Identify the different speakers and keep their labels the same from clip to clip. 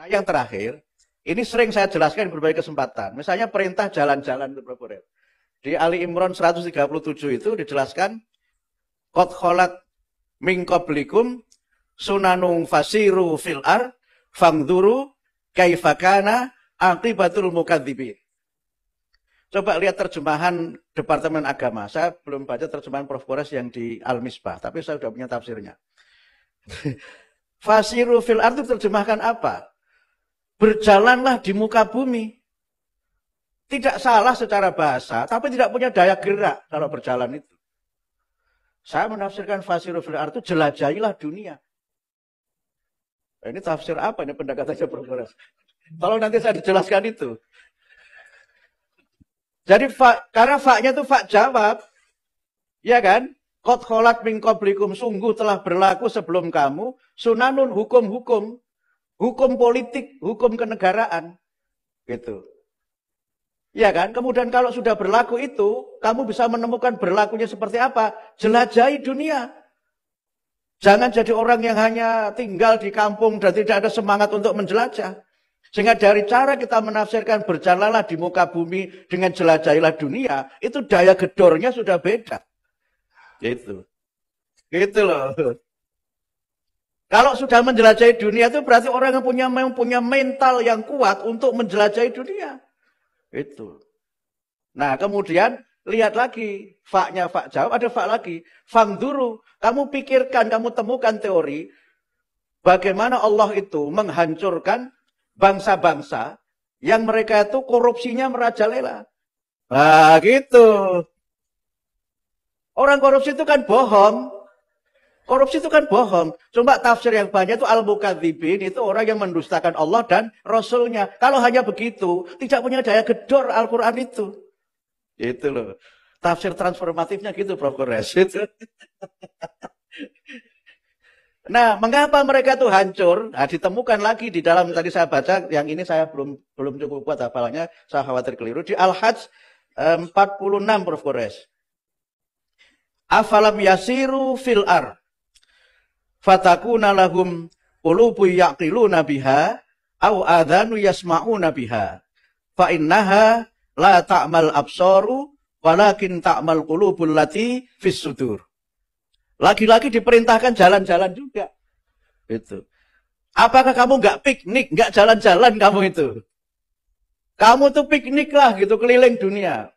Speaker 1: Nah, yang terakhir, ini sering saya jelaskan di berbagai kesempatan. Misalnya perintah jalan-jalan itu, Prof. Di Ali Imran 137 itu dijelaskan, qad kholat min qablikum sunanung fasiru fil ar fangduru kaifa kana aqibatul mukadzibin. Coba lihat terjemahan Departemen Agama. Saya belum baca terjemahan Prof. Kores yang di Al-Misbah, tapi saya sudah punya tafsirnya. Fasiru fil ar itu terjemahkan apa? Berjalanlah di muka bumi. Tidak salah secara bahasa, tapi tidak punya daya gerak kalau berjalan itu. Saya menafsirkan fasiru fil ar itu jelajahilah dunia. Ini tafsir apa ini pendekatannya Prof. Kores? Tolong nanti saya dijelaskan itu. Jadi karena faknya itu fak jawab. Ya kan? Qad kholat min qablikum, sungguh telah berlaku sebelum kamu sunanun hukum-hukum, hukum politik, hukum kenegaraan. Gitu. Ya kan? Kemudian kalau sudah berlaku itu, kamu bisa menemukan berlakunya seperti apa? Jelajahi dunia. Jangan jadi orang yang hanya tinggal di kampung dan tidak ada semangat untuk menjelajah. Sehingga dari cara kita menafsirkan berjalanlah di muka bumi dengan jelajahilah dunia, itu daya gedornya sudah beda. Gitu. Gitu loh. Kalau sudah menjelajahi dunia itu berarti orang yang punya mental yang kuat untuk menjelajahi dunia. Itu. Nah, kemudian lihat lagi, faknya fak jawab, ada fak lagi. Fangduru, kamu pikirkan, kamu temukan teori bagaimana Allah itu menghancurkan bangsa-bangsa yang mereka itu korupsinya merajalela. Nah, gitu. Orang korupsi itu kan bohong. Korupsi itu kan bohong. Cuma tafsir yang banyak itu al-mukadzibin, itu orang yang mendustakan Allah dan Rasulnya. Kalau hanya begitu, tidak punya daya gedor Al-Quran itu. Itu loh. Tafsir transformatifnya gitu, Prof. Kores. Nah, mengapa mereka itu hancur? Nah, ditemukan lagi di dalam tadi saya baca, yang ini saya belum cukup kuat hafalannya, saya khawatir keliru. Di Al-Hajj 46, Prof. Kores. Afalam yasiru fil ar fatakuna lahum qulubu yaqiluna biha au adhanu yasma'una biha fa innaha la ta'mal absaru walakin ta'mal qulubul lati fis sudur. Lagi-lagi diperintahkan jalan-jalan juga. Itu. Apakah kamu nggak piknik, nggak jalan-jalan kamu itu? Kamu tuh piknik lah gitu keliling dunia.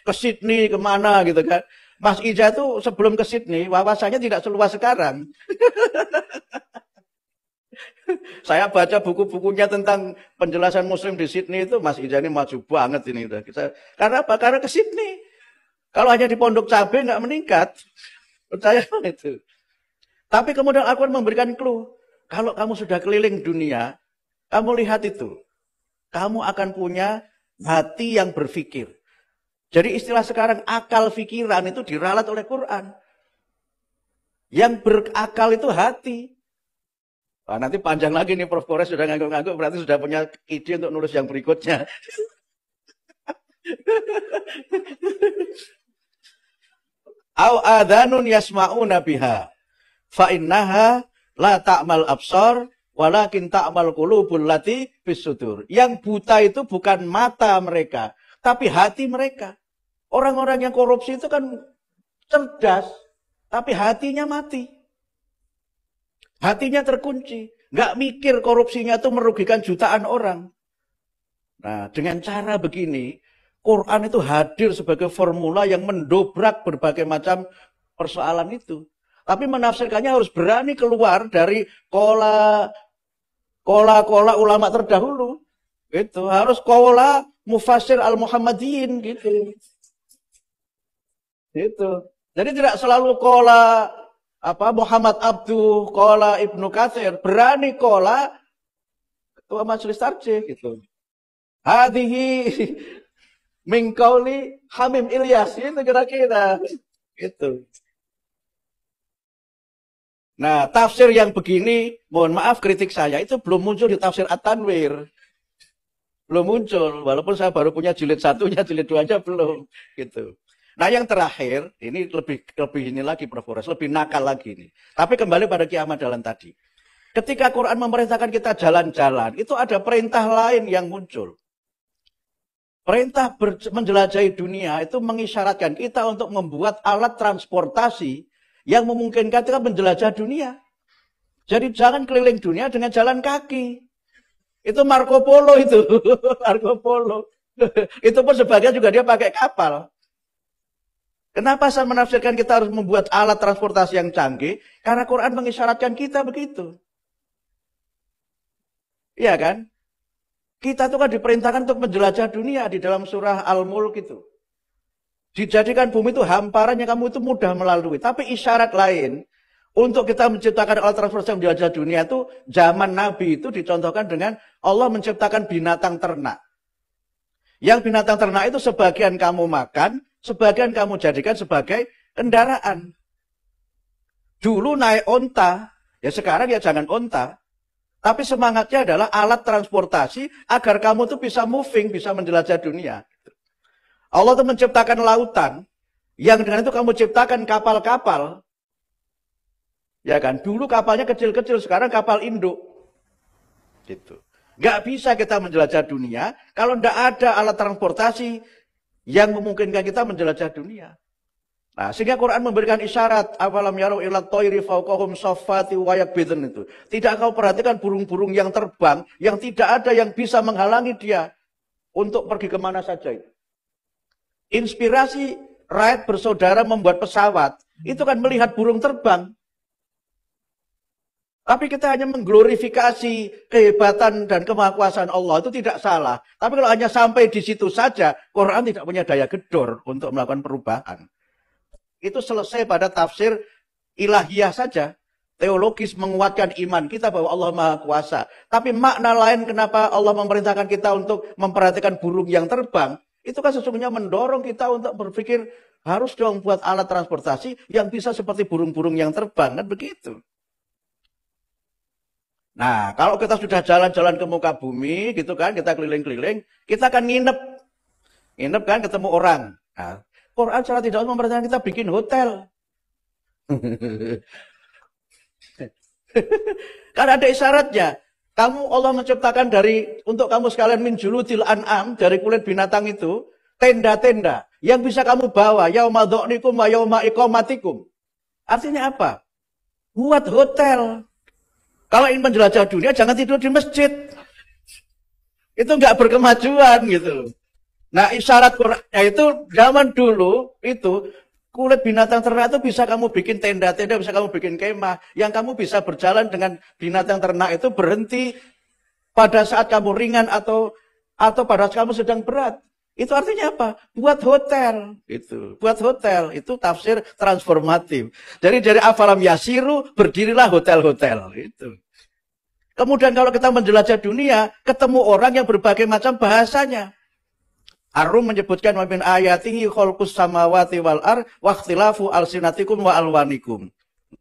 Speaker 1: Ke Sydney, kemana gitu kan. Mas Ija tuh sebelum ke Sydney, wawasannya tidak seluas sekarang. Saya baca buku-bukunya tentang penjelasan Muslim di Sydney itu, Mas Ija ini maju banget ini. Karena apa? Karena ke Sydney. Kalau hanya di Pondok Cabe nggak meningkat. Percaya itu. Tapi kemudian Al-Quran memberikan clue. Kalau kamu sudah keliling dunia, kamu lihat itu. Kamu akan punya hati yang berpikir. Jadi istilah sekarang akal pikiran itu diralat oleh Quran. Yang berakal itu hati. Nah, nanti panjang lagi nih Prof. Kores sudah ngangguk-ngangguk, berarti sudah punya ide untuk nulis yang berikutnya. Au adhanun yasma'una biha fa innaha la ta'mal absar walakin ta'mal qulubul lati fis sudur. Yang buta itu bukan mata mereka, tapi hati mereka. Orang-orang yang korupsi itu kan cerdas, tapi hatinya mati. Hatinya terkunci, nggak mikir korupsinya itu merugikan jutaan orang. Nah, dengan cara begini Quran itu hadir sebagai formula yang mendobrak berbagai macam persoalan itu. Tapi menafsirkannya harus berani keluar dari kola ulama terdahulu. Gitu. Harus kola mufassir al-Muhammadiyin gitu. Gitu. Jadi tidak selalu kola Muhammad Abduh, kola Ibnu Katsir, berani kola ketua majelis tarjih gitu. Hadihi Mingkauli Hamim Ilyas, itu kira-kira. Gitu. Nah, tafsir yang begini, mohon maaf kritik saya, itu belum muncul di tafsir At-Tanwir. Belum muncul, walaupun saya baru punya jilid 1-nya, jilid 2-nya belum. Gitu. Nah, yang terakhir, ini lebih ini lagi Prof. Kores, lebih nakal lagi ini. Tapi kembali pada Ki Ahmad Dahlan tadi. Ketika Quran memerintahkan kita jalan-jalan, itu ada perintah lain yang muncul. Perintah menjelajahi dunia itu mengisyaratkan kita untuk membuat alat transportasi yang memungkinkan kita menjelajah dunia. Jadi jangan keliling dunia dengan jalan kaki. Itu Marco Polo itu. Marco Polo. Itu pun sebagian juga dia pakai kapal. Kenapa saya menafsirkan kita harus membuat alat transportasi yang canggih? Karena Quran mengisyaratkan kita begitu. Iya kan? Kita itu kan diperintahkan untuk menjelajah dunia di dalam surah Al-Mulk itu. Dijadikan bumi itu hamparan yang kamu itu mudah melalui. Tapi isyarat lain untuk kita menciptakan alat transportasi yang menjelajah dunia itu zaman Nabi itu dicontohkan dengan Allah menciptakan binatang ternak. Yang binatang ternak itu sebagian kamu makan, sebagian kamu jadikan sebagai kendaraan. Dulu naik onta, ya sekarang ya jangan onta. Tapi semangatnya adalah alat transportasi agar kamu tuh bisa moving, bisa menjelajah dunia. Allah tuh menciptakan lautan, yang dengan itu kamu ciptakan kapal-kapal. Ya kan, dulu kapalnya kecil-kecil, sekarang kapal induk. Gitu. Gak bisa kita menjelajah dunia kalau tidak ada alat transportasi yang memungkinkan kita menjelajah dunia. Nah, sehingga Quran memberikan isyarat, awalam yarau ila thairi fawqahum saffati wa yakbidun itu. Tidak kau perhatikan burung-burung yang terbang yang tidak ada yang bisa menghalangi dia untuk pergi kemana saja itu. Inspirasi Wright bersaudara membuat pesawat itu kan melihat burung terbang. Tapi kita hanya mengglorifikasi kehebatan dan kemahakuasaan Allah itu tidak salah. Tapi kalau hanya sampai di situ saja, Quran tidak punya daya gedor untuk melakukan perubahan. Itu selesai pada tafsir ilahiyah saja. Teologis menguatkan iman kita bahwa Allah Maha Kuasa. Tapi makna lain kenapa Allah memerintahkan kita untuk memperhatikan burung yang terbang, itu kan sesungguhnya mendorong kita untuk berpikir harus dong buat alat transportasi yang bisa seperti burung-burung yang terbang, kan begitu. Nah, kalau kita sudah jalan-jalan ke muka bumi, gitu kan, kita keliling-keliling, kita akan nginep. Nginep kan, ketemu orang. Nah, Quran secara tidak memerintahkan kita bikin hotel. Karena ada isyaratnya. Kamu Allah menciptakan untuk kamu sekalian min juludil an'am, dari kulit binatang itu, tenda-tenda yang bisa kamu bawa yauma dhu'nikum wa yauma iqamatikum. Artinya apa? Buat hotel. Kalau ingin menjelajah dunia jangan tidur di masjid. Itu enggak berkemajuan gitu. Nah, isyarat Qurannya itu zaman dulu itu kulit binatang ternak itu bisa kamu bikin tenda-tenda, bisa kamu bikin kemah, yang kamu bisa berjalan dengan binatang ternak itu berhenti pada saat kamu ringan atau pada saat kamu sedang berat. Itu artinya apa? Buat hotel. Itu. Buat hotel. Itu tafsir transformatif. Jadi dari afalam yasiru berdirilah hotel-hotel. Itu. Kemudian kalau kita menjelajah dunia, ketemu orang yang berbagai macam bahasanya. Ar-Rum menyebutkan wa min ayatihi khalqus samawati wal ar wa ikhtilafu alsinatikum wa alwanikum.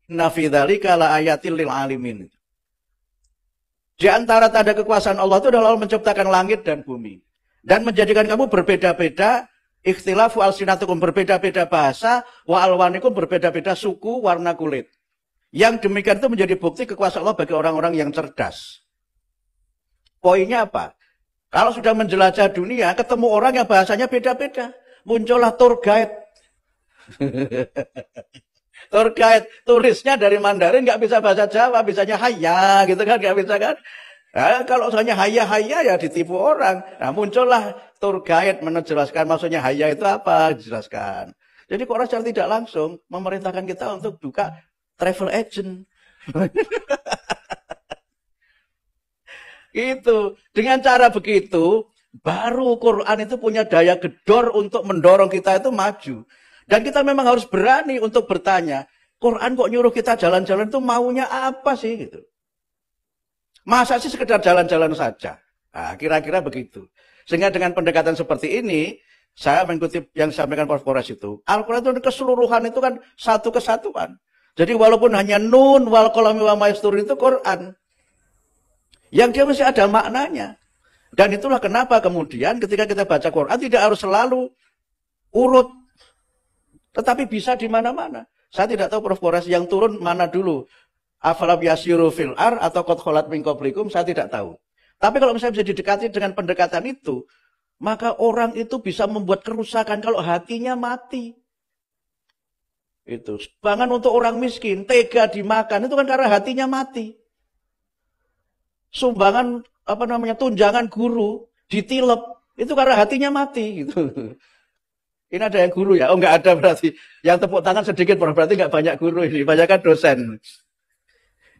Speaker 1: Inna fi dzalika la ayatil lil alimin. Di antara tanda kekuasaan Allah itu adalah Allah menciptakan langit dan bumi dan menjadikan kamu berbeda-beda, ikhtilafu alsinatikum berbeda-beda bahasa, wa alwanikum berbeda-beda suku, warna kulit. Yang demikian itu menjadi bukti kekuasaan Allah bagi orang-orang yang cerdas. Poinnya apa? Kalau sudah menjelajah dunia, ketemu orang yang bahasanya beda-beda. Muncullah tour guide. Tour guide, turisnya dari Mandarin nggak bisa bahasa Jawa, bisanya haya gitu kan, nggak bisa kan. Nah, kalau soalnya haya-haya ya ditipu orang. Nah, muncullah tour guide menjelaskan maksudnya haya itu apa, dijelaskan. Jadi Quran secara tidak langsung memerintahkan kita untuk buka travel agent. Itu dengan cara begitu baru Quran itu punya daya gedor untuk mendorong kita itu maju. Dan kita memang harus berani untuk bertanya, Quran kok nyuruh kita jalan-jalan itu maunya apa sih gitu. Masa sih sekedar jalan-jalan saja. Nah, kira-kira begitu. Sehingga dengan pendekatan seperti ini, saya mengikuti yang disampaikan Prof. Kores itu. Al-Quran itu keseluruhan itu kan satu kesatuan. Jadi walaupun hanya nun wal qalami wa ma yasturun itu Quran. Yang dia mesti ada maknanya. Dan itulah kenapa kemudian ketika kita baca Quran tidak harus selalu urut. Tetapi bisa di mana-mana. Saya tidak tahu Prof. Kores yang turun mana dulu. Afalam yasiru fil ar atau qad khalat min qablikum, saya tidak tahu. Tapi kalau misalnya bisa didekati dengan pendekatan itu, maka orang itu bisa membuat kerusakan kalau hatinya mati. Itu. Bahkan untuk orang miskin, tega dimakan itu kan karena hatinya mati. Sumbangan tunjangan guru ditilep itu karena hatinya mati gitu. Ini ada yang guru ya? Oh, enggak ada berarti. Yang tepuk tangan sedikit berarti enggak banyak guru ini, banyak kan dosen.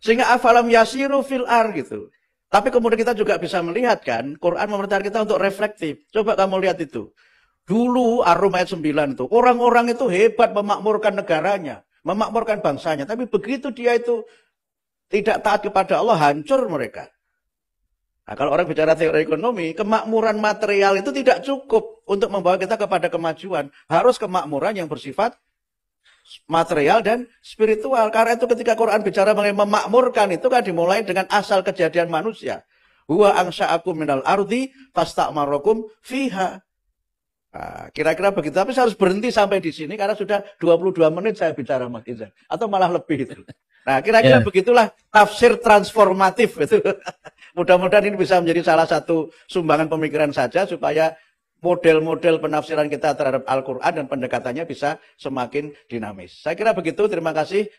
Speaker 1: Sehingga afalam yasiru fil ar gitu. Tapi kemudian kita juga bisa melihat kan, Quran memerintahkan kita untuk reflektif. Coba kamu lihat itu. Dulu Ar-Rum ayat 9 itu, orang-orang itu hebat memakmurkan negaranya, memakmurkan bangsanya. Tapi begitu dia itu tidak taat kepada Allah, hancur mereka. Nah, kalau orang bicara teori ekonomi, kemakmuran material itu tidak cukup untuk membawa kita kepada kemajuan. Harus kemakmuran yang bersifat material dan spiritual. Karena itu ketika Quran bicara mengenai memakmurkan itu kan dimulai dengan asal kejadian manusia. Huwa angsha'akum minal ardi fasta'marakum fiha. Nah, kira-kira begitu. Tapi saya harus berhenti sampai di sini karena sudah 22 menit saya bicara Mas Izan. Atau malah lebih itu. Nah, kira-kira begitulah tafsir transformatif itu. Mudah-mudahan ini bisa menjadi salah satu sumbangan pemikiran saja supaya model-model penafsiran kita terhadap Al-Quran dan pendekatannya bisa semakin dinamis. Saya kira begitu. Terima kasih.